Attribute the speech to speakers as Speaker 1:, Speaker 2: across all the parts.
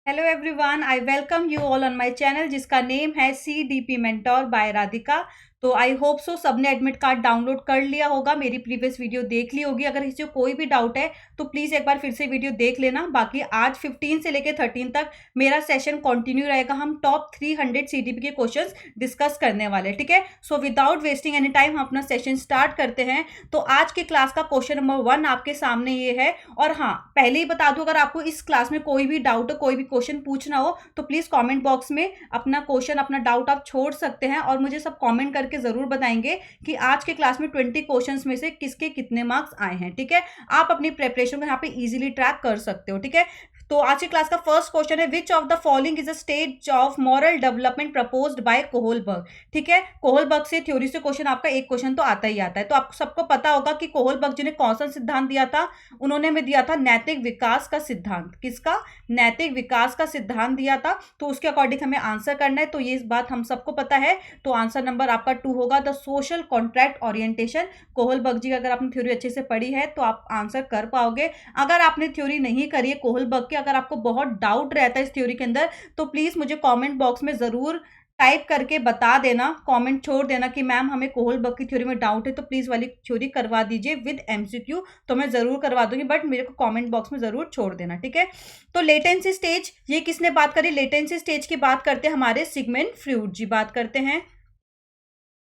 Speaker 1: Hello everyone, I welcome you all on my channel जिसका name है CDP mentor bye Radhika. तो I hope so सबने admit card download कर लिया होगा, मेरी प्रीवियस वीडियो देख ली होगी। अगर किसी को कोई भी डाउट है तो प्लीज़ एक बार फिर से वीडियो देख लेना। बाकी आज 15 से लेकर 13 तक मेरा सेशन कंटिन्यू रहेगा। हम टॉप 300 CDP के क्वेश्चंस डिस्कस करने वाले हैं, ठीक है। So without wasting any time हम अपना सेशन स्टार्ट करते हैं। तो आज के क्लास का क्वेश्चन नंबर 1 आपके सामने ये है। और हाँ, पहले ही बता दूं, अगर आपको इस क्लास में कोई भी डाउट हो, कोई भी क्वेश्चन पूछना हो तो प्लीज कमेंट बॉक्स में अपना क्वेश्चन, अपना डाउट आप छोड़ सकते हैं और मुझे सब कमेंट करके जरूर बताएंगे कि आज के क्लास में 20 क्वेश्चंस में से किसके कितने मार्क्स आए हैं, ठीक है। आप अपनी प्रिपरेशन को यहाँ पे इजीली ट्रैक कर सकते हो, ठीक है। तो आज की क्लास का फर्स्ट क्वेश्चन है, विच of the following is a stage of moral development proposed by Kohlberg. ठीक है, कोहलबर्ग से थ्योरी से क्वेश्चन, आपका एक क्वेश्चन तो आता ही आता है। तो आपको सबको पता होगा कि कोहलबर्ग जी ने कौन सा सिद्धांत दिया था। उन्होंने हमें दिया था नैतिक विकास का सिद्धांत। किसका? नैतिक विकास का सिद्धांत दिया था। तो उसके अकॉर्डिंग हमें आंसर करना है। तो ये बात हम सबको पता है। तो आंसर नंबर आपका 2 होगा, the social contract orientation. Kohlberg ji, अगर आपने थ्योरी अच्छे से पढ़ी है तो आप आंसर कर पाओगे। अगर आपने थ्योरी नहीं करी है कोहलबर्ग की, अगर आपको बहुत डाउट रहता है इस थ्योरी के अंदर, तो प्लीज मुझे कमेंट बॉक्स में जरूर टाइप करके बता देना, कमेंट छोड़ देना कि मैम हमें कोहलबर्ग की थ्योरी में डाउट है, तो प्लीज वाली थ्योरी करवा दीजिए विद MCQ। तो मैं जरूर करवा दूंगी, बट मेरे को कमेंट बॉक्स में जरूर छोड़ देना, ठीक है। तो लेटेंसी स्टेज, ये किसने बात करी? लेटेंसी स्टेज की बात करते हैं हमारे सिगमंड फ्रॉइड जी बात करते हैं।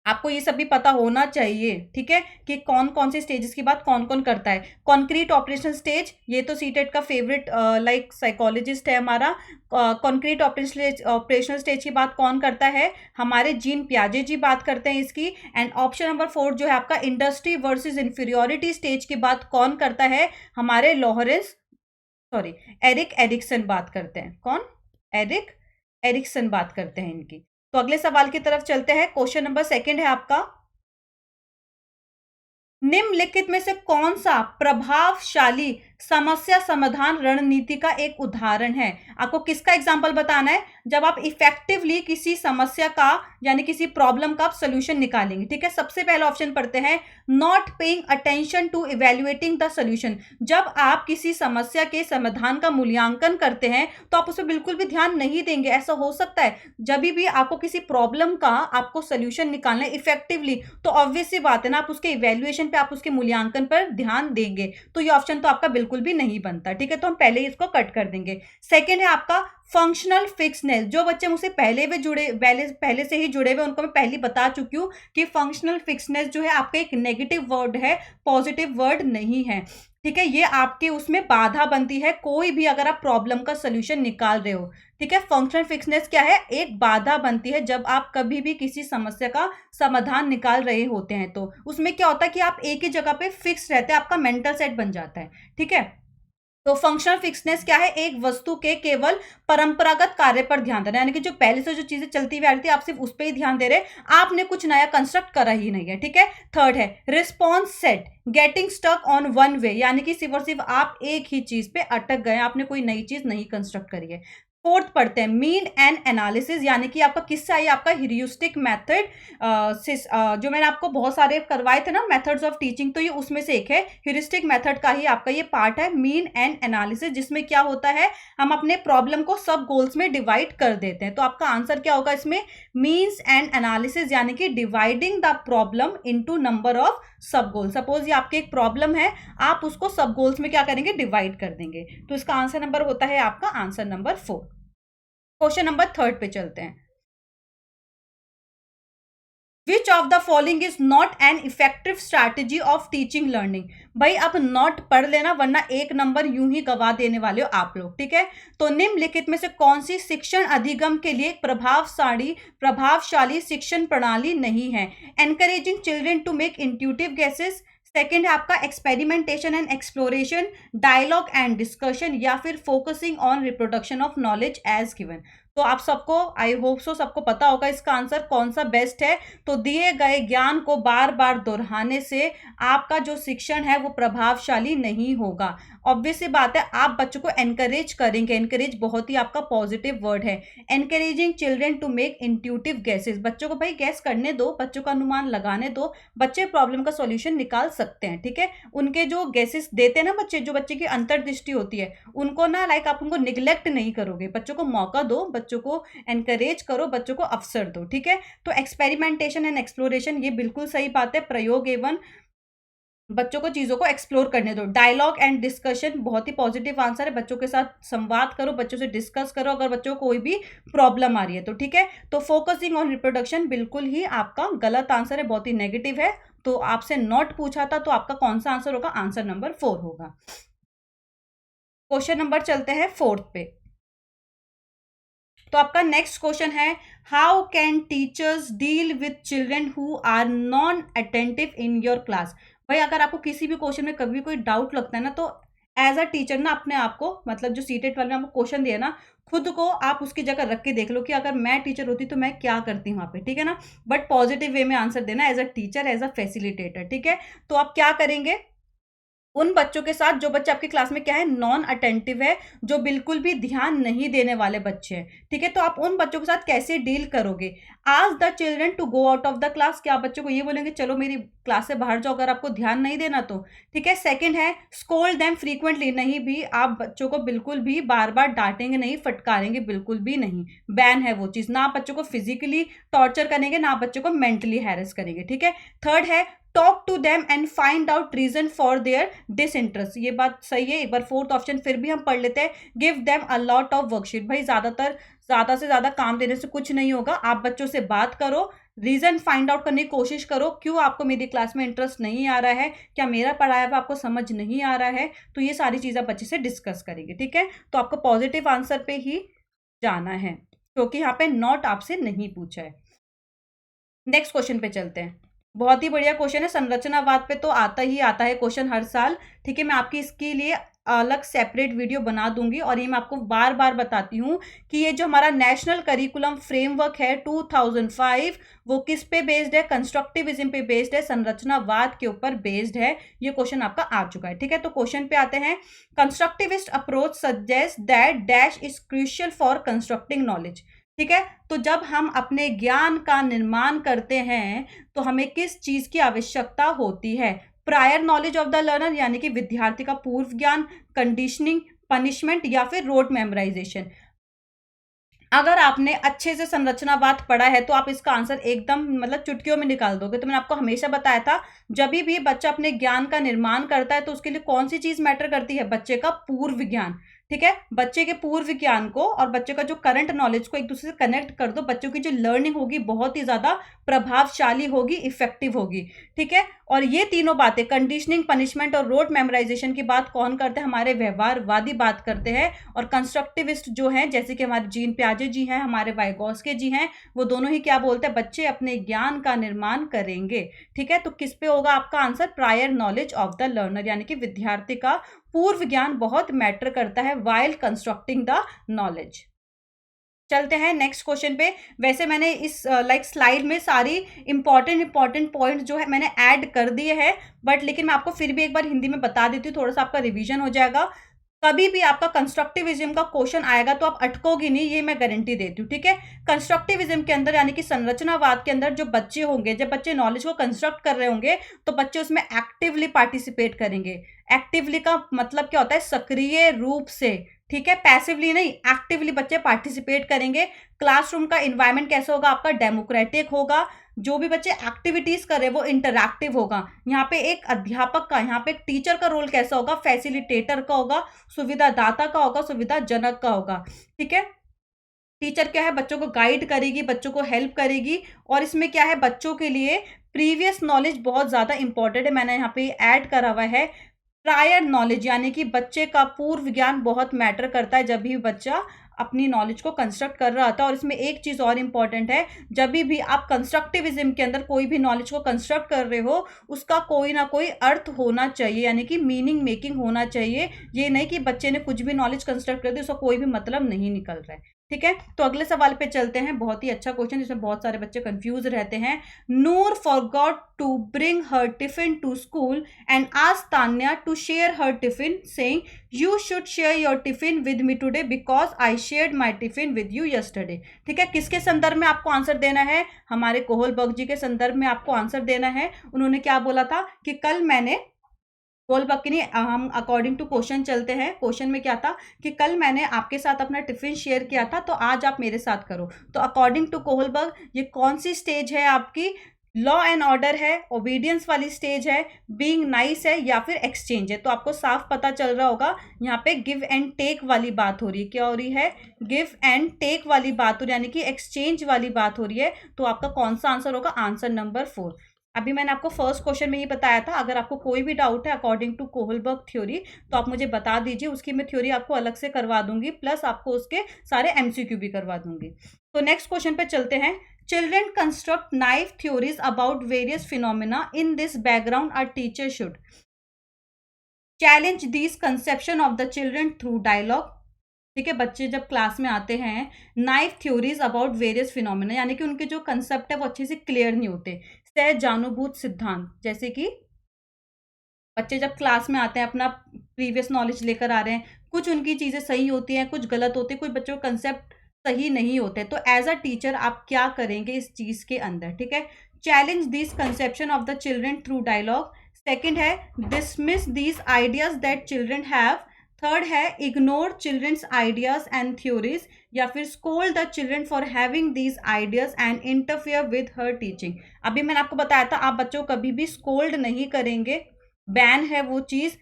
Speaker 1: आपको ये सब भी पता होना चाहिए, ठीक है, कि कौन कौन से स्टेजेस की बात कौन कौन करता है। कॉन्क्रीट ऑपरेशन स्टेज, ये तो सीटेट का फेवरेट लाइक साइकोलॉजिस्ट है हमारा। कॉन्क्रीट ऑपरेशनल स्टेज की बात कौन करता है? हमारे जीन पियाजे जी बात करते हैं इसकी। एंड ऑप्शन नंबर 4 जो है आपका, इंडस्ट्री वर्सेस इंफीरियोरिटी स्टेज की बात कौन करता है? हमारे एरिक एरिक्सन बात करते हैं। कौन? एरिक एरिक्सन बात करते हैं इनकी। तो अगले सवाल की तरफ चलते हैं। क्वेश्चन नंबर 2 है आपका, निम्नलिखित में से कौन सा प्रभावशाली समस्या समाधान रणनीति का एक उदाहरण है? आपको किसका एग्जांपल बताना है? जब आप इफेक्टिवली किसी समस्या का, यानी किसी प्रॉब्लम का आप सोल्यूशन निकालेंगे, ठीक है। सबसे पहला ऑप्शन पढ़ते हैं, not paying attention to evaluating the solution. जब आप किसी समस्या के समाधान का मूल्यांकन करते हैं तो आप उस पर बिल्कुल भी ध्यान नहीं देंगे। ऐसा हो सकता है जब भी आपको किसी प्रॉब्लम का आपको सोल्यूशन निकालना है इफेक्टिवली, तो ऑब्वियस सी बात है ना, आप उसके इवेल्युएशन पे, आप उसके मूल्यांकन पर ध्यान देंगे। तो ये ऑप्शन तो आपका बिल्कुल भी नहीं बनता, ठीक है। तो हम पहले ही इसको कट कर देंगे। सेकंड है आपका फंक्शनल फिक्सनेस। जो बच्चे मुझसे पहले से ही जुड़े हुए, उनको मैं पहले बता चुकी हूं कि फंक्शनल फिक्सनेस जो है आपका एक नेगेटिव वर्ड है, पॉजिटिव वर्ड नहीं है, ठीक है। ये आपके उसमें बाधा बनती है, कोई भी अगर आप प्रॉब्लम का सोल्यूशन निकाल रहे हो, ठीक है। फंक्शनल फिक्सनेस क्या है? एक बाधा बनती है जब आप कभी भी किसी समस्या का समाधान निकाल रहे होते हैं। तो उसमें क्या होता है कि आप एक ही जगह पे फिक्स रहते हैं, आपका मेंटल सेट बन जाता है, ठीक है। तो फंक्शनल फिक्सनेस क्या है? एक वस्तु के केवल परंपरागत कार्य पर ध्यान देना, यानी कि जो पहले से जो चीजें चलती हुई आ रही थी, आप सिर्फ उस पर ही ध्यान दे रहे, आपने कुछ नया कंस्ट्रक्ट करा ही नहीं है, ठीक है। थर्ड है response set, getting stuck on one way, यानी कि सिर्फ और सिर्फ आप एक ही चीज पे अटक गए, आपने कोई नई चीज नहीं कंस्ट्रक्ट करी है। फोर्थ पढ़ते हैं, मीन एंड एनालिसिस, यानी कि आपका किससे आई? आपका ह्यूरिस्टिक मेथड, जो मैंने आपको बहुत सारे करवाए थे ना मेथड्स ऑफ टीचिंग, तो ये उसमें से एक है। ह्यूरिस्टिक मेथड का ही आपका ये पार्ट है, मीन एंड एनालिसिस, जिसमें क्या होता है, हम अपने प्रॉब्लम को सब गोल्स में डिवाइड कर देते हैं। तो आपका आंसर क्या होगा इसमें? मीन्स एंड एनालिसिस, यानी कि dividing the problem into number of सब गोल। सपोज ये आपकी एक प्रॉब्लम है, आप उसको सब गोल्स में क्या करेंगे? डिवाइड कर देंगे। तो इसका आंसर नंबर होता है आपका आंसर नंबर 4। क्वेश्चन नंबर 3 पे चलते हैं। Which of the following is not an effective strategy of teaching learning? भाई आप नॉट पढ़ लेना, वरना एक नंबर यूं ही गवा देने वाले हो आप लोग, ठीक है। तो निम्नलिखित में से कौन सी शिक्षण अधिगम के लिए प्रभावशाली शिक्षण प्रणाली नहीं है? Encouraging children to make intuitive guesses, second है आपका experimentation and exploration, dialogue and discussion, या फिर focusing on reproduction of knowledge as given. तो आप सबको, आई होप सो सबको पता होगा इसका आंसर कौन सा बेस्ट है। तो दिए गए ज्ञान को बार बार दोहराने से आपका जो शिक्षण है वो प्रभावशाली नहीं होगा। ऑब्वियस सी बात है, आप बच्चों को एनकरेज करेंगे, एनकरेज बहुत ही आपका पॉजिटिव वर्ड है। Encouraging children to make intuitive guesses, बच्चों को भाई गैस करने दो, बच्चों का अनुमान लगाने दो, बच्चे प्रॉब्लम का सॉल्यूशन निकाल सकते हैं, ठीक है। उनके जो गैसेस देते हैं ना बच्चे, जो बच्चे की अंतर्दृष्टि होती है, उनको ना लाइक आप उनको निग्लेक्ट नहीं करोगे, बच्चों को मौका दो, बच्चों को एनकरेज करो, बच्चों को अवसर दो, ठीक है। तो एक्सपेरिमेंटेशन एंड एक्सप्लोरेशन, ये बिल्कुल सही बात है, प्रयोग एवं बच्चों को चीजों को एक्सप्लोर करने दो। डायलॉग एंड डिस्कशन, बहुत ही पॉजिटिव आंसर है, बच्चों के साथ संवाद करो, बच्चों से डिस्कस करो अगर बच्चों को कोई भी प्रॉब्लम आ रही है तो, ठीक है। तो फोकसिंग ऑन रिप्रोडक्शन बिल्कुल ही आपका गलत आंसर है, बहुत ही नेगेटिव है। तो आपसे नॉट पूछा था, तो आपका कौन सा आंसर होगा? आंसर नंबर 4 होगा। क्वेश्चन नंबर चलते हैं 4th पे। तो आपका नेक्स्ट क्वेश्चन है, how can teachers deal with children who are non attentive in your class. भाई अगर आपको किसी भी क्वेश्चन में कभी कोई डाउट लगता है ना, तो एज अ टीचर ना अपने आप को, मतलब जो सीटेट वाले ने आपको क्वेश्चन दिया ना, खुद को आप उसकी जगह रख के देख लो कि अगर मैं टीचर होती तो मैं क्या करती वहां पे, ठीक है ना। बट पॉजिटिव वे में आंसर देना, as a teacher, as a facilitator, ठीक है। तो आप क्या करेंगे, उन बच्चों के साथ जो बच्चे आपके क्लास में क्या है, नॉन अटेंटिव है, जो बिल्कुल भी ध्यान नहीं देने वाले बच्चे हैं, ठीक है। तो आप उन बच्चों के साथ कैसे डील करोगे? Ask the children to go out of the class, क्या आप बच्चों को ये बोलेंगे चलो मेरी क्लास से बाहर जाओ अगर आपको ध्यान नहीं देना तो, ठीक है। सेकंड है, स्कोल्ड देम फ्रीक्वेंटली, नहीं भी आप बच्चों को बिल्कुल भी बार बार डांटेंगे नहीं, फटकारेंगे बिल्कुल भी नहीं, बैन है वो चीज। ना आप बच्चों को फिजिकली टॉर्चर करेंगे, ना आप बच्चों को मेंटली हैरेस करेंगे, ठीक है। थर्ड है, talk to them and find out reason for their disinterest, ये बात सही है। एक बार 4th ऑप्शन फिर भी हम पढ़ लेते हैं, give them a lot of worksheet, भाई ज्यादा से ज्यादा काम देने से कुछ नहीं होगा, आप बच्चों से बात करो, रीजन फाइंड आउट करने की कोशिश करो, क्यों आपको मेरी क्लास में इंटरेस्ट नहीं आ रहा है, क्या मेरा पढ़ाया हुआ आपको समझ नहीं आ रहा है, तो ये सारी चीजें बच्चे से डिस्कस करेंगे, ठीक है। तो आपको पॉजिटिव आंसर पे ही जाना है, क्योंकि यहाँ पे नॉट आपसे नहीं पूछा है। नेक्स्ट क्वेश्चन पे चलते हैं, बहुत ही बढ़िया क्वेश्चन है, संरचनावाद पे तो आता ही आता है क्वेश्चन हर साल, ठीक है। मैं आपकी इसके लिए अलग सेपरेट वीडियो बना दूंगी, और ये मैं आपको बार बार बताती हूँ कि ये जो हमारा नेशनल करिकुलम फ्रेमवर्क है 2005, वो किस पे बेस्ड है? कंस्ट्रक्टिविज्म पे बेस्ड है, संरचनावाद के ऊपर बेस्ड है। ये क्वेश्चन आपका आ चुका है, ठीक है। तो क्वेश्चन पे आते हैं, constructivist approach suggest that dash is crucial for constructing knowledge, ठीक है। तो जब हम अपने ज्ञान का निर्माण करते हैं तो हमें किस चीज की आवश्यकता होती है? Prior knowledge of the learner, यानी कि विद्यार्थी का पूर्व ज्ञान, कंडीशनिंग, पनिशमेंट, या फिर रोड मेमोराइजेशन। अगर आपने अच्छे से संरचनावाद पढ़ा है तो आप इसका आंसर एकदम मतलब चुटकियों में निकाल दोगे। तो मैंने आपको हमेशा बताया था, जब भी बच्चा अपने ज्ञान का निर्माण करता है तो उसके लिए कौन सी चीज मैटर करती है? बच्चे का पूर्व ज्ञान, ठीक है। बच्चे के पूर्व ज्ञान को और बच्चे का जो करंट नॉलेज को एक दूसरे से कनेक्ट कर दो, बच्चों की जो लर्निंग होगी बहुत ही ज्यादा प्रभावशाली होगी, इफेक्टिव होगी, ठीक है। और ये तीनों बातें, कंडीशनिंग, पनिशमेंट और रोड मेमोराइजेशन की बात कौन करते हैं? हमारे व्यवहारवादी बात करते हैं। और कंस्ट्रक्टिविस्ट जो हैं, जैसे कि हमारे जीन पियाजे जी हैं, हमारे वाइगोस्की जी हैं, वो दोनों ही क्या बोलते हैं? बच्चे अपने ज्ञान का निर्माण करेंगे, ठीक है। तो किस पे होगा आपका answer? Prior knowledge of the learner, यानी कि विद्यार्थी का पूर्व ज्ञान बहुत मैटर करता है वाइल कंस्ट्रक्टिंग द नॉलेज। चलते हैं नेक्स्ट क्वेश्चन पे। वैसे मैंने इस स्लाइड में सारी इंपॉर्टेंट पॉइंट जो है मैंने ऐड कर दिए हैं, बट लेकिन मैं आपको फिर भी एक बार हिंदी में बता देती हूँ, थोड़ा सा आपका रिवीजन हो जाएगा। कभी भी आपका कंस्ट्रक्टिविज्म का क्वेश्चन आएगा तो आप अटकोगे नहीं, ये मैं गारंटी देती हूँ, ठीक है। कंस्ट्रक्टिविज्म के अंदर यानी कि संरचनावाद के अंदर जो बच्चे होंगे, जब बच्चे नॉलेज को कंस्ट्रक्ट कर रहे होंगे तो बच्चे उसमें एक्टिवली पार्टिसिपेट करेंगे। एक्टिवली का मतलब क्या होता है? सक्रिय रूप से, ठीक है, पैसिवली नहीं, एक्टिवली बच्चे पार्टिसिपेट करेंगे। क्लासरूम का इन्वायरमेंट कैसा होगा? आपका डेमोक्रेटिक होगा। जो भी बच्चे एक्टिविटीज कर रहे हैं वो इंटरैक्टिव होगा। यहाँ पे एक अध्यापक का, यहाँ पे एक टीचर का रोल कैसा होगा? फैसिलिटेटर का होगा, सुविधादाता का होगा, सुविधाजनक का होगा, ठीक है। टीचर क्या है? बच्चों को गाइड करेगी, बच्चों को हेल्प करेगी। और इसमें क्या है? बच्चों के लिए प्रीवियस नॉलेज बहुत ज्यादा इंपॉर्टेंट है, मैंने यहाँ पे ऐड करा हुआ है। प्रायर नॉलेज यानी कि बच्चे का पूर्व ज्ञान बहुत मैटर करता है जब भी बच्चा अपनी नॉलेज को कंस्ट्रक्ट कर रहा था। और इसमें एक चीज और इंपॉर्टेंट है, जब भी आप कंस्ट्रक्टिविज्म के अंदर कोई भी नॉलेज को कंस्ट्रक्ट कर रहे हो, उसका कोई ना कोई अर्थ होना चाहिए, यानी कि मीनिंग मेकिंग होना चाहिए। ये नहीं कि बच्चे ने कुछ भी नॉलेज कंस्ट्रक्ट कर दी, उसका कोई भी मतलब नहीं निकल रहा है, ठीक है, तो अगले सवाल पे चलते हैं। बहुत ही अच्छा क्वेश्चन जिसमें बहुत सारे बच्चे कंफ्यूज रहते हैं। Noor forgot to bring her tiffin to school and asked Tanya to share her tiffin saying you should share your tiffin with me today because I shared my tiffin with you yesterday. ठीक है, किसके संदर्भ में आपको answer देना है? हमारे Kohlberg जी के संदर्भ में आपको आंसर देना है। उन्होंने क्या बोला था कि कल मैंने कोहलबर्ग नहीं, हम अकॉर्डिंग टू क्वेश्चन चलते हैं। क्वेश्चन में क्या था कि कल मैंने आपके साथ अपना टिफिन शेयर किया था, तो आज आप मेरे साथ करो। तो अकॉर्डिंग टू कोहलबर्ग ये कौन सी स्टेज है आपकी? लॉ एंड ऑर्डर है, ओबीडियंस वाली स्टेज है, बीइंग नाइस है, या फिर एक्सचेंज है? तो आपको साफ पता चल रहा होगा यहाँ पे गिव एंड टेक वाली बात हो रही है। क्या हो रही है? गिव एंड टेक वाली बात हो रही है, यानी कि एक्सचेंज वाली बात हो रही है। तो आपका कौन सा आंसर होगा? Answer number 4। अभी मैंने आपको फर्स्ट क्वेश्चन में ही बताया था, अगर आपको कोई भी डाउट है अकॉर्डिंग टू कोहलबर्ग थ्योरी तो आप मुझे बता दीजिए, उसकी मैं थ्योरी आपको अलग से करवा दूंगी, प्लस आपको उसके सारे एमसीक्यू भी करवा दूंगी। तो नेक्स्ट क्वेश्चन पे चलते हैं। Children construct naive theories about various phenomena in this background are teacher should challenge this conception of the children through dialogue. ठीक है, बच्चे जब क्लास में आते हैं naive theories about various phenomena, यानी कि उनके जो कंसेप्ट है वो अच्छे से क्लियर नहीं होते। सहजानुभूत सिद्धांत, जैसे कि बच्चे जब क्लास में आते हैं अपना प्रीवियस नॉलेज लेकर आ रहे हैं, कुछ उनकी चीजें सही होती हैं, कुछ गलत होती है, कुछ बच्चों के कंसेप्ट सही नहीं होते। तो एज अ टीचर आप क्या करेंगे इस चीज के अंदर? ठीक है, challenge this conception of the children through dialogue. Second है dismiss these ideas that children have. Third है ignore children's ideas and theories, या फिर scold the children for having these ideas and interfere with her teaching. अभी मैंने आपको बताया था आप बच्चों को कभी भी स्कोल्ड नहीं करेंगे, बैन है वो चीज।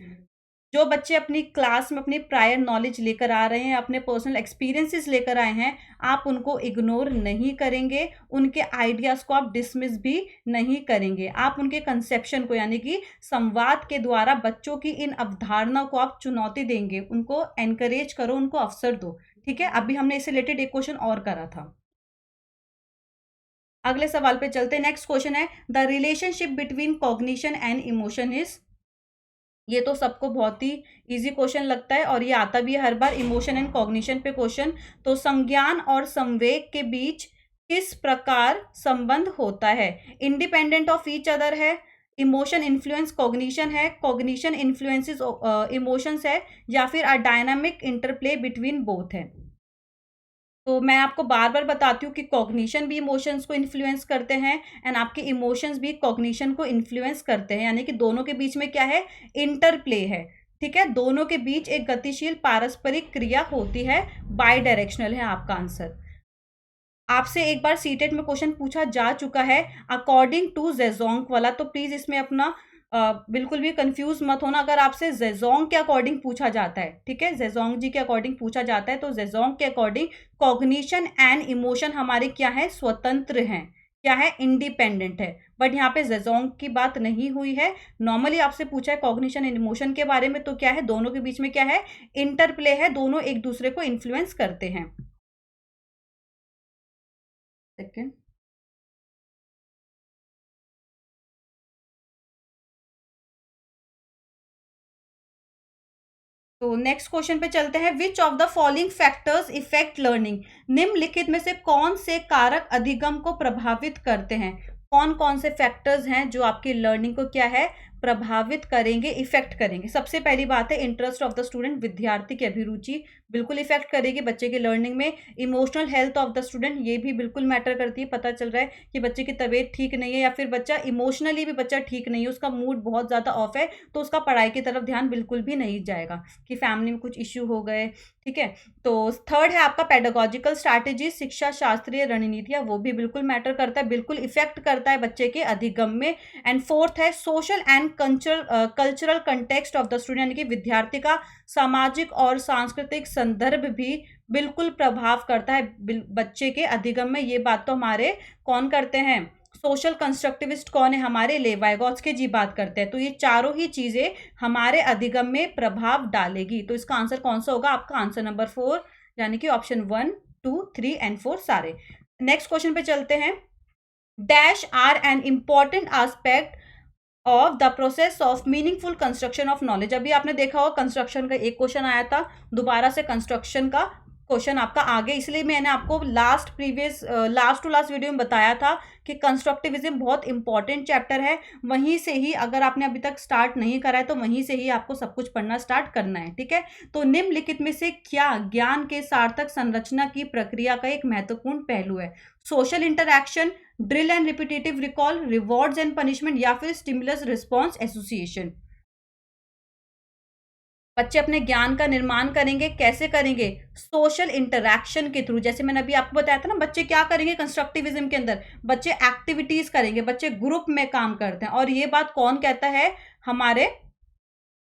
Speaker 1: जो बच्चे अपनी क्लास में अपनी प्रायर नॉलेज लेकर आ रहे हैं, अपने पर्सनल एक्सपीरियंसेस लेकर आए हैं, आप उनको इग्नोर नहीं करेंगे, उनके आइडियाज को आप डिसमिस भी नहीं करेंगे। आप उनके कंसेप्शन को, यानी कि संवाद के द्वारा बच्चों की इन अवधारणा को आप चुनौती देंगे, उनको एनकरेज करो, उनको अवसर दो। ठीक है, अभी हमने इससे रिलेटेड एक क्वेश्चन और करा था। अगले सवाल पे चलते हैं। नेक्स्ट क्वेश्चन है the relationship between cognition and emotion is. ये तो सबको बहुत ही इजी क्वेश्चन लगता है और ये आता भी है हर बार, इमोशन एंड कॉग्निशन पे क्वेश्चन। तो संज्ञान और संवेग के बीच किस प्रकार संबंध होता है? इंडिपेंडेंट ऑफ ईच अदर है, इमोशन इन्फ्लुएंस कॉग्निशन है, कॉग्निशन इन्फ्लुएंसेस इमोशंस है, या फिर a dynamic interplay between both है। तो मैं आपको बार बार बताती हूँ कि कॉग्निशन भी इमोशंस को इन्फ्लुएंस करते हैं एंड आपके इमोशंस भी कॉग्निशन को इन्फ्लुएंस करते हैं, यानी कि दोनों के बीच में क्या है? इंटरप्ले है। ठीक है, दोनों के बीच एक गतिशील पारस्परिक क्रिया होती है, बाई डायरेक्शनल है आपका आंसर। आपसे एक बार सीटेट में क्वेश्चन पूछा जा चुका है अकॉर्डिंग टू जेजोंग वाला, तो प्लीज इसमें अपना बिल्कुल भी कंफ्यूज मत होना। अगर आपसे जेजोंग के अकॉर्डिंग पूछा जाता है, ठीक है, जेजोंग जी के अकॉर्डिंग पूछा जाता है, तो जेजोंग के अकॉर्डिंग कॉग्निशन एंड इमोशन हमारे क्या है? स्वतंत्र हैं, क्या है? इंडिपेंडेंट है। बट यहाँ पे जेजोंग की बात नहीं हुई है। नॉर्मली आपसे पूछा है कॉग्निशन एंड इमोशन के बारे में, तो क्या है? दोनों के बीच में क्या है? इंटरप्ले है, दोनों एक दूसरे को इन्फ्लुएंस करते हैं। सेकेंड, तो नेक्स्ट क्वेश्चन पे चलते हैं। Which of the following factors effect learning? निम्नलिखित में से कौन से कारक अधिगम को प्रभावित करते हैं? कौन कौन से फैक्टर्स हैं जो आपकी लर्निंग को क्या है? प्रभावित करेंगे, इफेक्ट करेंगे। सबसे पहली बात है इंटरेस्ट ऑफ द स्टूडेंट, विद्यार्थी की अभिरुचि बिल्कुल इफेक्ट करेगी बच्चे की लर्निंग में। Emotional health of the student, ये भी बिल्कुल मैटर करती है। पता चल रहा है कि बच्चे की तबीयत ठीक नहीं है, या फिर बच्चा इमोशनली भी बच्चा ठीक नहीं है, उसका मूड बहुत ज़्यादा ऑफ है, तो उसका पढ़ाई की तरफ ध्यान बिल्कुल भी नहीं जाएगा, कि फैमिली में कुछ इश्यू हो गए। ठीक है, तो थर्ड है आपका पेडागोजिकल स्ट्रैटेजी, शिक्षा शास्त्रीय रणनीतियाँ, वो भी बिल्कुल मैटर करता है, बिल्कुल इफेक्ट करता है बच्चे के अधिगम में। एंड फोर्थ है social and cultural context of the student, यानी कि विद्यार्थी का सामाजिक और सांस्कृतिक संदर्भ भी बिल्कुल प्रभाव करता है बच्चे के अधिगम में। ये बात तो हमारे कौन करते हैं? सोशल कंस्ट्रक्टिविस्ट कौन है? हमारे लेवाइगोत्स्की जी बात करते हैं। तो ये चारों ही चीजें हमारे अधिगम में प्रभाव डालेगी। तो इसका आंसर कौन सा होगा? आपका आंसर नंबर 4, यानी कि ऑप्शन 1, 2, 3 एंड 4 सारे। नेक्स्ट क्वेश्चन पे चलते हैं। Dash are an important aspect of the process of meaningful construction of knowledge. अभी आपने देखा होगा कंस्ट्रक्शन का एक क्वेश्चन आया था, दोबारा से कंस्ट्रक्शन का क्वेश्चन आपका आगे, इसलिए मैंने आपको लास्ट टू लास्ट वीडियो में बताया था कि कंस्ट्रक्टिविज्म बहुत इंपॉर्टेंट चैप्टर है। वहीं से ही, अगर आपने अभी तक स्टार्ट नहीं करा है तो वहीं से ही आपको सब कुछ पढ़ना स्टार्ट करना है, ठीक है। तो निम्नलिखित में से क्या ज्ञान के सार्थक संरचना की प्रक्रिया का एक महत्वपूर्ण पहलू है? Social interaction, drill and repetitive recall, rewards and punishment, या फिर स्टिमुलस रिस्पॉन्स एसोसिएशन। बच्चे अपने ज्ञान का निर्माण करेंगे, कैसे करेंगे? सोशल इंटरैक्शन के थ्रू। जैसे मैंने अभी आपको बताया था ना, बच्चे क्या करेंगे कंस्ट्रक्टिविज्म के अंदर? बच्चे एक्टिविटीज करेंगे, बच्चे ग्रुप में काम करते हैं। और ये बात कौन कहता है? हमारे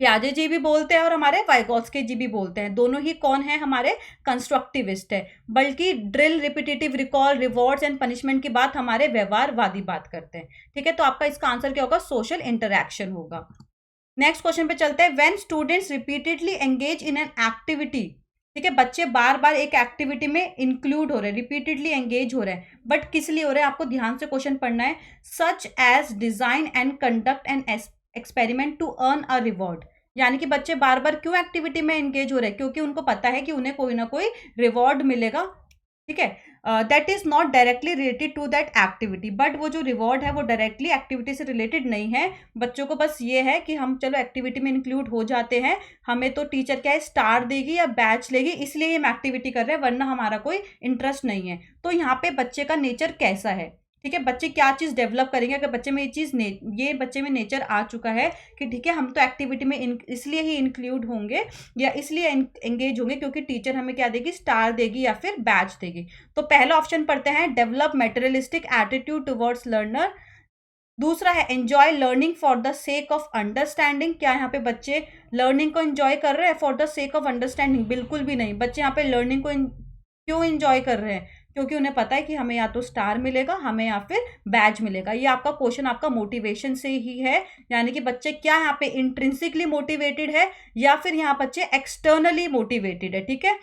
Speaker 1: प्याजे जी भी बोलते हैं और हमारे वाइगोत्स्की जी भी बोलते हैं। दोनों ही कौन है? हमारे कंस्ट्रक्टिविस्ट है। बल्कि drill, repetitive recall, rewards and punishment की बात हमारे व्यवहारवादी बात करते हैं, ठीक है। तो आपका इसका आंसर क्या होगा? सोशल इंटरैक्शन होगा। नेक्स्ट क्वेश्चन पे चलते हैं। When students repeatedly engage in an activity, ठीक है, बच्चे बार बार एक एक्टिविटी में इंक्लूड हो रहे हैं, रिपीटेडली एंगेज हो रहे हैं, बट किस लिए हो रहे हैं? आपको ध्यान से क्वेश्चन पढ़ना है। Such as design and conduct an experiment to earn a reward. यानी कि बच्चे बार बार क्यों एक्टिविटी में एंगेज हो रहे हैं? क्योंकि उनको पता है कि उन्हें कोई ना कोई रिवॉर्ड मिलेगा, ठीक है। That is not directly related to that activity, but वो जो रिवॉर्ड है वो डायरेक्टली एक्टिविटी से रिलेटेड नहीं है। बच्चों को बस ये है कि हम चलो एक्टिविटी में इंक्लूड हो जाते हैं, हमें तो टीचर क्या है, स्टार देगी या बैच लेगी, इसलिए हम एक्टिविटी कर रहे हैं, वरना हमारा कोई इंटरेस्ट नहीं है। तो यहाँ पे बच्चे का नेचर कैसा है, ठीक है, बच्चे क्या चीज़ डेवलप करेंगे? अगर बच्चे में ये बच्चे में नेचर आ चुका है कि ठीक है, हम तो एक्टिविटी में इसलिए ही इंक्लूड होंगे या इसलिए एंगेज होंगे क्योंकि टीचर हमें क्या देगी, स्टार देगी या फिर बैच देगी। तो पहला ऑप्शन पढ़ते हैं, develop materialistic attitude towards learner. दूसरा है enjoy learning for the sake of understanding. क्या यहाँ पे बच्चे लर्निंग को एंजॉय कर रहे हैं for the sake of understanding? बिल्कुल भी नहीं। बच्चे यहाँ पे लर्निंग को क्यों एंजॉय कर रहे हैं? क्योंकि उन्हें पता है कि हमें या तो स्टार मिलेगा, हमें या फिर बैच मिलेगा। ये आपका क्वेश्चन आपका मोटिवेशन से ही है, यानी कि बच्चे क्या यहाँ पे इंट्रिंसिकली मोटिवेटेड है या फिर यहाँ बच्चे एक्सटर्नली मोटिवेटेड है, ठीक है।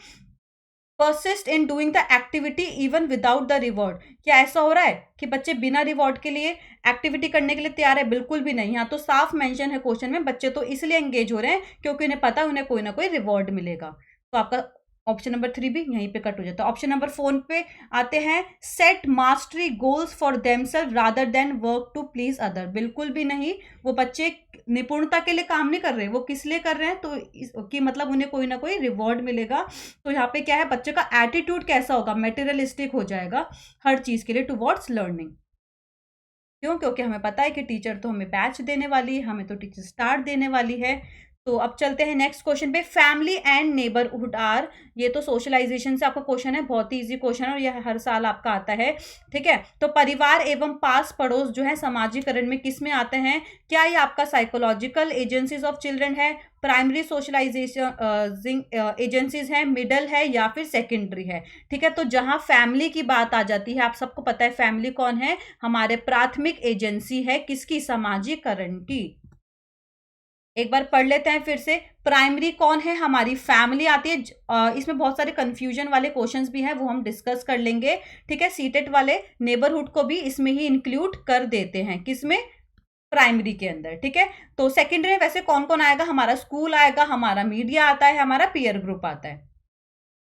Speaker 1: Persist in doing the activity even without the reward. क्या ऐसा हो रहा है कि बच्चे बिना रिवॉर्ड के लिए एक्टिविटी करने के लिए तैयार है? बिल्कुल भी नहीं। यहाँ तो साफ मेंशन है क्वेश्चन में, बच्चे तो इसलिए एंगेज हो रहे हैं क्योंकि उन्हें पता है उन्हें कोई ना कोई रिवॉर्ड मिलेगा। तो आपका ऑप्शन नंबर 3 भी यहीं पे कट हो जाता है। ऑप्शन नंबर 4 पे आते हैं, set mastery goals for themselves rather than work to please other. बिल्कुल भी नहीं। वो बच्चे निपुणता के लिए काम नहीं कर रहे, वो किस लिए कर रहे हैं? तो कि मतलब उन्हें कोई ना कोई रिवॉर्ड मिलेगा। तो यहाँ पे क्या है, बच्चे का एटीट्यूड कैसा होगा? मेटेरियलिस्टिक हो जाएगा हर चीज के लिए टुवर्ड्स लर्निंग। क्यों? क्योंकि हमें पता है कि टीचर तो हमें बैच देने वाली है, हमें तो टीचर स्टार देने वाली है। तो अब चलते हैं नेक्स्ट क्वेश्चन पे। फैमिली एंड नेबरहुड आर, ये तो सोशलाइजेशन से आपका क्वेश्चन है, बहुत ही इजी क्वेश्चन है और यह हर साल आपका आता है, ठीक है। तो परिवार एवं पास पड़ोस जो है सामाजिकरण में किस में आते हैं? क्या ये आपका साइकोलॉजिकल एजेंसीज ऑफ चिल्ड्रन है, प्राइमरी सोशलाइजेशन एजेंसीज है, मिडल है या फिर सेकेंडरी है, ठीक है। तो जहां फैमिली की बात आ जाती है, आप सबको पता है फैमिली कौन है? हमारे प्राथमिक एजेंसी है किसकी? सामाजिकरण की। एक बार पढ़ लेते हैं फिर से। प्राइमरी कौन है? हमारी फैमिली आती है। इसमें बहुत सारे कंफ्यूजन वाले क्वेश्चंस भी हैं, वो हम डिस्कस कर लेंगे, ठीक है। सीटेट वाले नेबरहुड को भी इसमें ही इंक्लूड कर देते हैं, किसमें? प्राइमरी के अंदर, ठीक है। तो सेकेंडरी में वैसे कौन कौन आएगा? हमारा स्कूल आएगा, हमारा मीडिया आता है, हमारा पीयर ग्रुप आता है।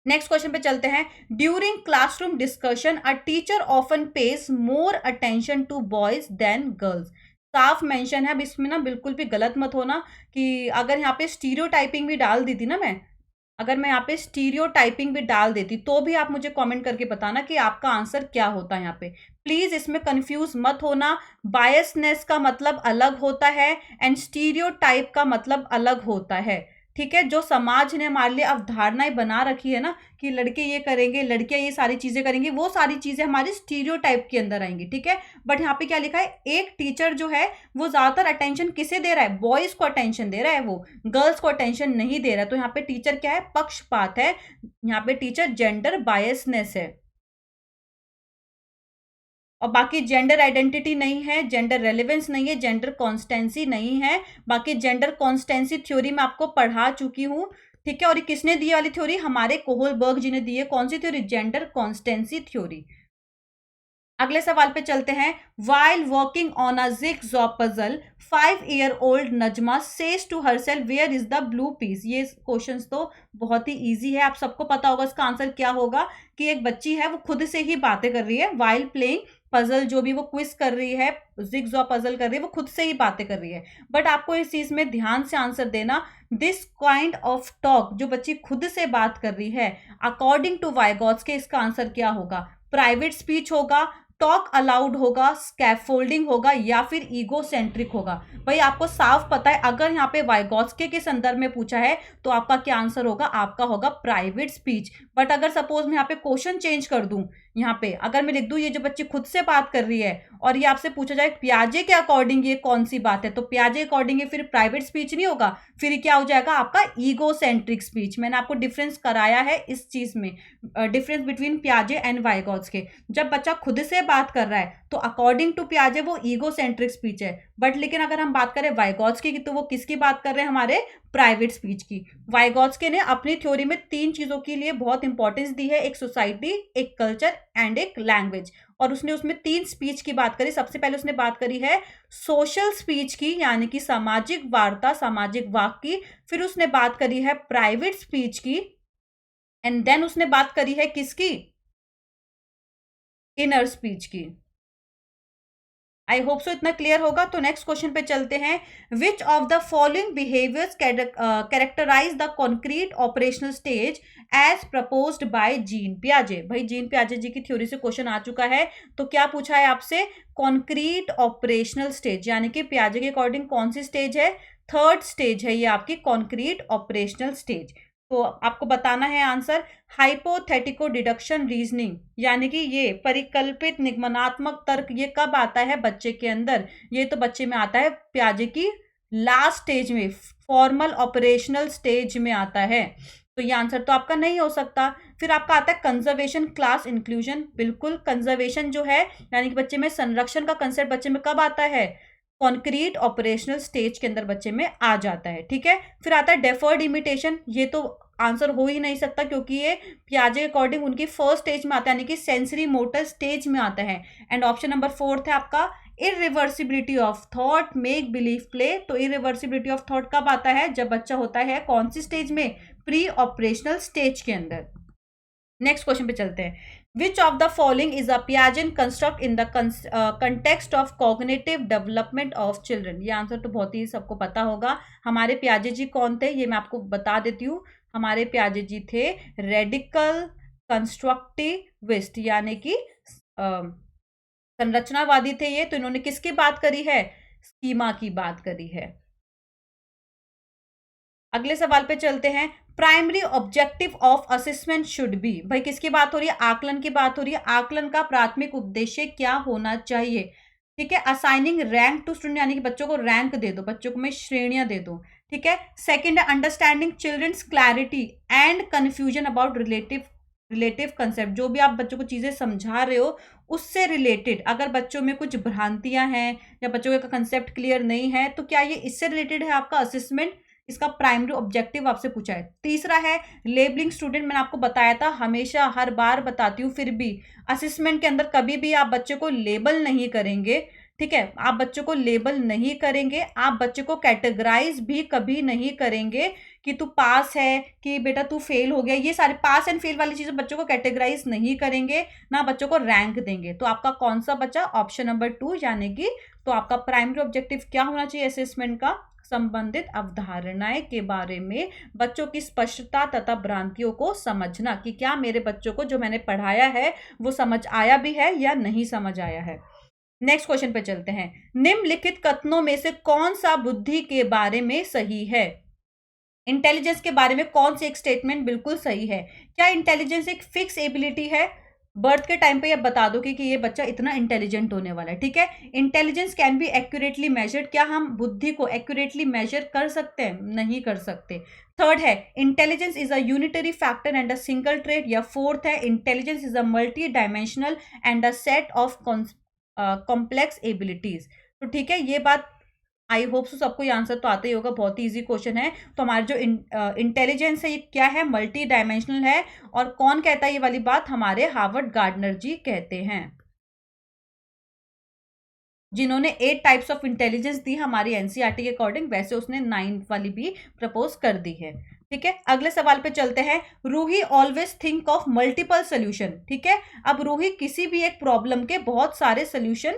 Speaker 1: नेक्स्ट क्वेश्चन पे चलते हैं। During classroom discussion a teacher often pays more attention to boys than girls. साफ मेंशन है। अब इसमें ना बिल्कुल भी गलत मत होना कि अगर यहाँ पे स्टीरियोटाइपिंग भी डाल दी थी ना मैं, अगर मैं यहाँ पे स्टीरियोटाइपिंग भी डाल देती तो भी आप मुझे कमेंट करके बताना कि आपका आंसर क्या होता है यहाँ पे। प्लीज इसमें कंफ्यूज मत होना। बायसनेस का मतलब अलग होता है एंड स्टीरियोटाइप का मतलब अलग होता है, ठीक है। जो समाज ने हमारे लिए अवधारणाएं बना रखी है ना कि लड़के ये करेंगे, लड़कियां ये सारी चीजें करेंगी, वो सारी चीजें हमारी स्टीरियोटाइप के अंदर आएंगी, ठीक है। बट यहाँ पे क्या लिखा है? एक टीचर जो है वो ज्यादातर अटेंशन किसे दे रहा है? बॉयज को अटेंशन दे रहा है, वो गर्ल्स को अटेंशन नहीं दे रहा है। तो यहाँ पे टीचर क्या है? पक्षपात है। यहाँ पे टीचर जेंडर बायसनेस है। और बाकी जेंडर आइडेंटिटी नहीं है, जेंडर रेलिवेंस नहीं है, जेंडर कॉन्स्टेंसी नहीं है। बाकी जेंडर कॉन्स्टेंसी थ्योरी मैं आपको पढ़ा चुकी हूँ, ठीक है। और ये किसने दी वाली थ्योरी? हमारे कोहलबर्ग जी ने दी है। कौन सी थ्योरी? Gender constancy theory. अगले सवाल पे चलते हैं। While working on a jigsaw puzzle 5-year-old Najma says to herself where is the blue piece. ये क्वेश्चंस तो बहुत ही इजी है, आप सबको पता होगा इसका आंसर क्या होगा, कि एक बच्ची है वो खुद से ही बातें कर रही है वाइल प्लेइंग पजल, जो भी वो क्विज कर रही है, जिगजॉ पजल कर रही है, वो खुद से ही बातें कर रही है। बट आपको इस चीज में ध्यान से आंसर देना, दिस काइंड ऑफ टॉक, जो बच्ची खुद से बात कर रही है, अकॉर्डिंग टू वाइगॉट्स्की इसका आंसर क्या होगा? प्राइवेट स्पीच होगा, टॉक अलाउड होगा, स्कैफोल्डिंग होगा, या फिर ईगो सेंट्रिक होगा? भाई आपको साफ पता है, अगर यहाँ पे वाइगॉट्स्की के संदर्भ में पूछा है तो आपका क्या आंसर होगा? आपका होगा प्राइवेट स्पीच। बट अगर सपोज मैं यहाँ पे क्वेश्चन चेंज कर दूं, यहाँ पे अगर मैं लिख दूं ये जो बच्ची खुद से बात कर रही है, और ये आपसे पूछा जाए पियाजे के अकॉर्डिंग ये कौन सी बात है, तो पियाजे अकॉर्डिंग ये फिर प्राइवेट स्पीच नहीं होगा, फिर क्या हो जाएगा? आपका ईगो सेंट्रिक स्पीच। मैंने आपको डिफरेंस कराया है इस चीज में, डिफरेंस बिटवीन पियाजे एंड वाइगॉट्स्की। जब बच्चा खुद से बात कर रहा है तो अकॉर्डिंग टू पियाजे वो ईगो सेंट्रिक स्पीच है, बट लेकिन अगर हम बात करें वाइगॉट्स्की की, तो वो किसकी बात कर रहे हैं? हमारे प्राइवेट स्पीच की। वाइगॉट्स्की ने अपनी थ्योरी में 3 चीजों के लिए बहुत इंपॉर्टेंस दी है, एक सोसाइटी, एक कल्चर एंड एक लैंग्वेज, और उसने उसमें 3 स्पीच की बात करी। सबसे पहले उसने बात करी है सोशल स्पीच की, यानी कि सामाजिक वार्ता, सामाजिक वाक्य की। फिर उसने बात करी है प्राइवेट स्पीच की, एंड देन उसने बात करी है किसकी? इनर स्पीच की। आई होप सो इतना क्लियर होगा। तो नेक्स्ट क्वेश्चन पे चलते हैं। Which of the following behaviours characterize the concrete operational stage as proposed by Jean पियाजे? भाई जीन पियाजे जी की थ्योरी से क्वेश्चन आ चुका है, तो क्या पूछा है आपसे? कॉन्क्रीट ऑपरेशनल स्टेज, यानी कि पियाजे के अकॉर्डिंग कौन सी स्टेज है? 3rd स्टेज है ये आपकी कॉन्क्रीट ऑपरेशनल स्टेज। तो आपको बताना है आंसर। हाइपोथेटिको डिडक्शन रीजनिंग, यानी कि ये परिकल्पित निगमनात्मक तर्क, ये कब आता है बच्चे के अंदर? ये तो बच्चे में आता है पियाजे की लास्ट स्टेज में, फॉर्मल ऑपरेशनल स्टेज में आता है। तो ये आंसर तो आपका नहीं हो सकता। फिर आपका आता है कंजर्वेशन क्लास इंक्लूजन। बिल्कुल, कंजर्वेशन जो है यानी कि बच्चे में संरक्षण का कंसेप्ट बच्चे में कब आता है? कॉन्क्रीट ऑपरेशनल स्टेज के अंदर बच्चे में आ जाता है। ठीक है, फिर आता है डेफर्ड इमिटेशन। ये तो आंसर हो ही नहीं सकता, क्योंकि ये पियाजे के अकॉर्डिंग उनकी 1st स्टेज में आता है, यानी कि सेंसरी मोटर स्टेज में आता है। एंड ऑप्शन नंबर 4th है आपका irreversibility of thought make believe play. तो इरिवर्सिबिलिटी ऑफ थॉट कब आता है? जब बच्चा होता है कौन सी स्टेज में? प्री ऑपरेशनल स्टेज के अंदर। नेक्स्ट क्वेश्चन पे चलते हैं। Which of the following is a Piagetian construct in the context of cognitive development of children? ये आंसर तो बहुत ही सबको पता होगा। हमारे पियाजे जी कौन थे ये मैं आपको बता देती हूँ। हमारे पियाजे जी थे रेडिकल कंस्ट्रक्टिविस्ट, यानी कि संरचनावादी थे ये। तो इन्होंने किसकी बात करी है? स्कीमा की बात करी है। अगले सवाल पे चलते हैं। Primary objective of assessment should be. भाई किसकी बात हो रही है? आकलन की बात हो रही है। आकलन का प्राथमिक उद्देश्य क्या होना चाहिए? ठीक है, असाइनिंग रैंक टू स्टूडेंट, यानी कि बच्चों को रैंक दे दो, बच्चों को में श्रेणियां दे दो। ठीक है, सेकंड है understanding children's clarity and confusion about relative concept. जो भी आप बच्चों को चीजें समझा रहे हो उससे रिलेटेड अगर बच्चों में कुछ भ्रांतियां हैं या बच्चों का कंसेप्ट क्लियर नहीं है, तो क्या ये इससे रिलेटेड है आपका असेसमेंट? इसका प्राइमरी ऑब्जेक्टिव आपसे पूछा है। तीसरा है लेबलिंग स्टूडेंट। मैंने आपको बताया था, हमेशा हर बार बताती हूँ, फिर भी असेसमेंट के अंदर कभी भी आप बच्चे को लेबल नहीं करेंगे। ठीक है, आप बच्चों को लेबल नहीं करेंगे, आप बच्चे को कैटेगराइज भी कभी नहीं करेंगे कि तू पास है कि बेटा तू फेल हो गया। ये सारे पास एंड फेल वाली चीजें बच्चों को कैटेगराइज नहीं करेंगे, ना बच्चों को रैंक देंगे। तो आपका कौन सा बचा? ऑप्शन नंबर 2, यानी कि तो आपका प्राइमरी ऑब्जेक्टिव क्या होना चाहिए असेसमेंट का? संबंधित अवधारणाएं के बारे में बच्चों की स्पष्टता तथा भ्रांतियों को समझना, कि क्या मेरे बच्चों को जो मैंने पढ़ाया है वो समझ आया भी है या नहीं समझ आया है। नेक्स्ट क्वेश्चन पे चलते हैं। निम्नलिखित कथनों में से कौन सा बुद्धि के बारे में सही है? इंटेलिजेंस के बारे में कौन सी एक स्टेटमेंट बिल्कुल सही है? क्या इंटेलिजेंस एक फिक्स एबिलिटी है? बर्थ के टाइम पे आप बता दो कि ये बच्चा इतना इंटेलिजेंट होने वाला है। ठीक है, intelligence can be accurately measured. क्या हम बुद्धि को एक्यूरेटली मेजर कर सकते हैं? नहीं कर सकते। थर्ड है intelligence is a unitary factor and a single trait. या फोर्थ है intelligence is a multi dimensional and a set of complex abilities. तो ठीक है, ये बात आई होप सो सबको ये आंसर तो आता ही होगा, बहुत ही इजी क्वेश्चन है। तो हमारा जो इंटेलिजेंस है ये क्या है? मल्टी डायमेंशनल है। और कौन कहता है ये वाली बात? हमारे हार्वर्ड गार्डनर जी कहते हैं। जिन्होंने 8 टाइप्स ऑफ इंटेलिजेंस दी हमारी एनसीईआरटी के अकॉर्डिंग, वैसे उसने 9 वाली भी प्रपोज कर दी है। ठीक है, अगले सवाल पे चलते हैं। Ruhi always think of multiple solution. ठीक है, अब रूही किसी भी एक प्रॉब्लम के बहुत सारे सोल्यूशन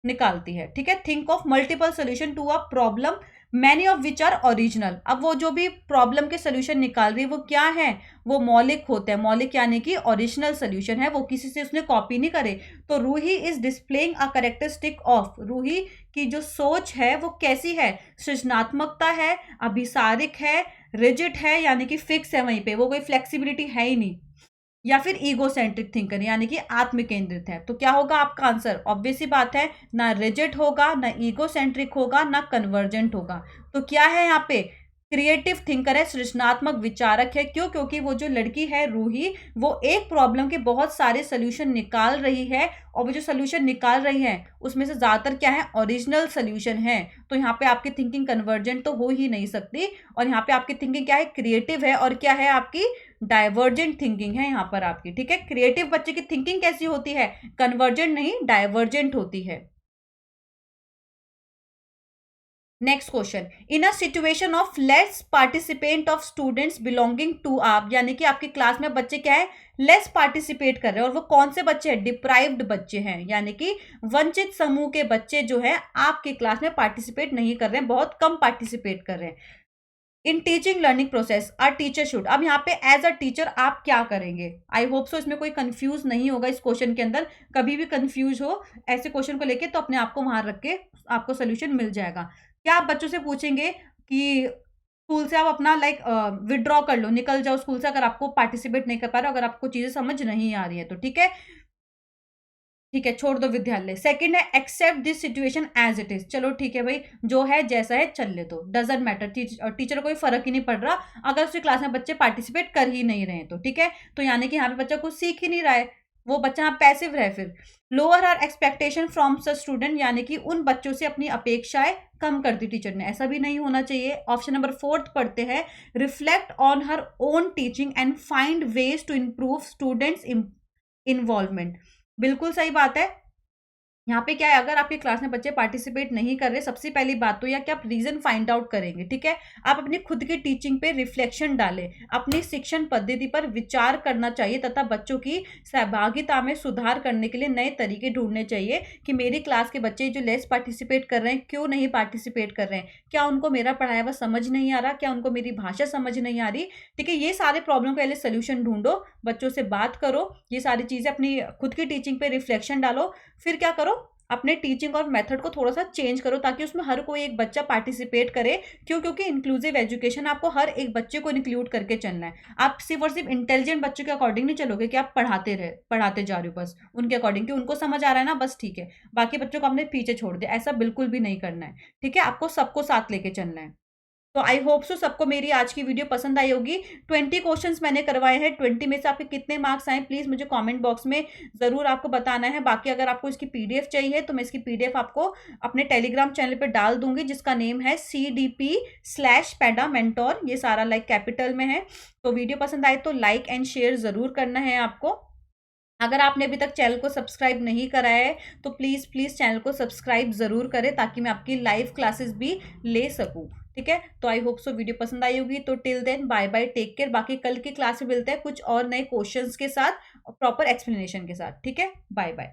Speaker 1: निकालती है। ठीक है, think of multiple solution to a problem many of which are original. अब वो जो भी प्रॉब्लम के सोल्यूशन निकाल रही है वो क्या है, वो मौलिक होते हैं। मौलिक यानी कि ओरिजिनल सोल्यूशन है, वो किसी से उसने कॉपी नहीं करे। तो Ruhi is displaying a characteristic of, Ruhi की जो सोच है वो कैसी है, सृजनात्मकता है, अभिसारिक है, रिजिड है यानी कि फिक्स है, वहीं पे वो कोई फ्लेक्सिबिलिटी है ही नहीं, या फिर ईगोसेंट्रिक थिंकर यानी कि आत्म केंद्रित है। तो क्या होगा आपका आंसर, ऑब्वियस सी बात है, ना रिजिड होगा, ना ईगोसेंट्रिक होगा, ना कन्वर्जेंट होगा। तो क्या है यहाँ पे, क्रिएटिव थिंकर है, सृजनात्मक विचारक है। क्यों, क्योंकि वो जो लड़की है रूही, वो एक प्रॉब्लम के बहुत सारे सोल्यूशन निकाल रही है, और वो जो सोल्यूशन निकाल रही है उसमें से ज्यादातर क्या है, ओरिजिनल सोल्यूशन है। तो यहाँ पे आपकी थिंकिंग कन्वर्जेंट तो हो ही नहीं सकती, और यहाँ पे आपकी थिंकिंग क्या है, क्रिएटिव है, और क्या है आपकी डाइवर्जेंट थिंकिंग है यहाँ पर आपकी। ठीक है, क्रिएटिव बच्चे की थिंकिंग कैसी होती है, कन्वर्जेंट नहीं डाइवर्जेंट होती है। Next question, in a situation of less participant of students belonging to आप, यानी कि आपकी क्लास में बच्चे क्या है, लेस पार्टिसिपेट कर रहे हैं, और वो कौन से बच्चे हैं, डिप्राइव्ड बच्चे हैं, यानी कि वंचित समूह के बच्चे जो है आपकी क्लास में पार्टिसिपेट नहीं कर रहे हैं, बहुत कम पार्टिसिपेट कर रहे हैं। In teaching learning process a teacher should, अब यहाँ पे एज अ टीचर आप क्या करेंगे। आई होप सो इसमें कोई कंफ्यूज नहीं होगा इस क्वेश्चन के अंदर। कभी भी कंफ्यूज हो ऐसे क्वेश्चन को लेके तो अपने आप को वहां रख के आपको सोल्यूशन मिल जाएगा। क्या आप बच्चों से पूछेंगे कि स्कूल से आप अपना विड्रॉ कर लो, निकल जाओ स्कूल से, अगर आपको पार्टिसिपेट नहीं कर पा रहे हो, अगर आपको चीजें समझ नहीं आ रही है तो। ठीक है, ठीक है, छोड़ दो विद्यालय। सेकंड है accept this situation as it is, चलो ठीक है भाई, जो है जैसा है चल ले दो, डजेंट मैटर, टीचर को कोई फर्क ही नहीं पड़ रहा अगर उसकी क्लास में बच्चे पार्टिसिपेट कर ही नहीं रहे तो। ठीक है, तो यानी कि यहाँ पे बच्चा कुछ सीख ही नहीं रहा है, वो बच्चा यहाँ पैसिव रहे। फिर lower her expectation from such student, यानी कि उन बच्चों से अपनी अपेक्षाएं कम कर दी टीचर ने, ऐसा भी नहीं होना चाहिए। ऑप्शन नंबर 4 पढ़ते हैं, reflect on her own teaching and find ways to improve students involvement, बिल्कुल सही बात है। यहाँ पे क्या है, अगर आपकी क्लास में बच्चे पार्टिसिपेट नहीं कर रहे, सबसे पहली बात तो यह कि आप रीजन फाइंड आउट करेंगे। ठीक है, आप अपनी खुद की टीचिंग पे रिफ्लेक्शन डालें, अपनी शिक्षण पद्धति पर विचार करना चाहिए, तथा बच्चों की सहभागिता में सुधार करने के लिए नए तरीके ढूंढने चाहिए कि मेरी क्लास के बच्चे जो लेस पार्टिसिपेट कर रहे हैं क्यों नहीं पार्टिसिपेट कर रहे हैं, क्या उनको मेरा पढ़ाया हुआ समझ नहीं आ रहा, क्या उनको मेरी भाषा समझ नहीं आ रही। ठीक है, ये सारे प्रॉब्लम के पहले सोल्यूशन ढूंढो, बच्चों से बात करो, ये सारी चीजें अपनी खुद की टीचिंग पे रिफ्लेक्शन डालो, फिर क्या करो, अपने टीचिंग और मेथड को थोड़ा सा चेंज करो ताकि उसमें हर कोई एक बच्चा पार्टिसिपेट करे। क्यों, क्योंकि इंक्लूसिव एजुकेशन, आपको हर एक बच्चे को इंक्लूड करके चलना है। आप सिर्फ और सिर्फ इंटेलिजेंट बच्चों के अकॉर्डिंग नहीं चलोगे कि आप पढ़ाते जा रहे हो बस उनके अकॉर्डिंग कि उनको समझ आ रहा है ना बस ठीक है, बाकी बच्चों को आपने पीछे छोड़ दिया, ऐसा बिल्कुल भी नहीं करना है। ठीक है, आपको सबको साथ लेके चलना है। तो आई होप सो सबको मेरी आज की वीडियो पसंद आई होगी। 20 क्वेश्चंस मैंने करवाए हैं, 20 में से आपके कितने मार्क्स आए प्लीज मुझे कमेंट बॉक्स में जरूर आपको बताना है। बाकी अगर आपको इसकी पीडीएफ चाहिए तो मैं इसकी पीडीएफ आपको अपने टेलीग्राम चैनल पे डाल दूंगी, जिसका नेम है CDP/पैडा मेंटोर, ये सारा कैपिटल में है। तो वीडियो पसंद आए तो लाइक एंड शेयर जरूर करना है आपको। अगर आपने अभी तक चैनल को सब्सक्राइब नहीं करा है तो प्लीज़ प्लीज़ चैनल को सब्सक्राइब ज़रूर करें ताकि मैं आपकी लाइव क्लासेस भी ले सकूं। ठीक है, तो आई होप सो वीडियो पसंद आई होगी। तो till then bye bye, take care. बाकी कल की क्लास में मिलते हैं कुछ और नए क्वेश्चंस के साथ और प्रॉपर एक्सप्लेनेशन के साथ। ठीक है, बाय बाय।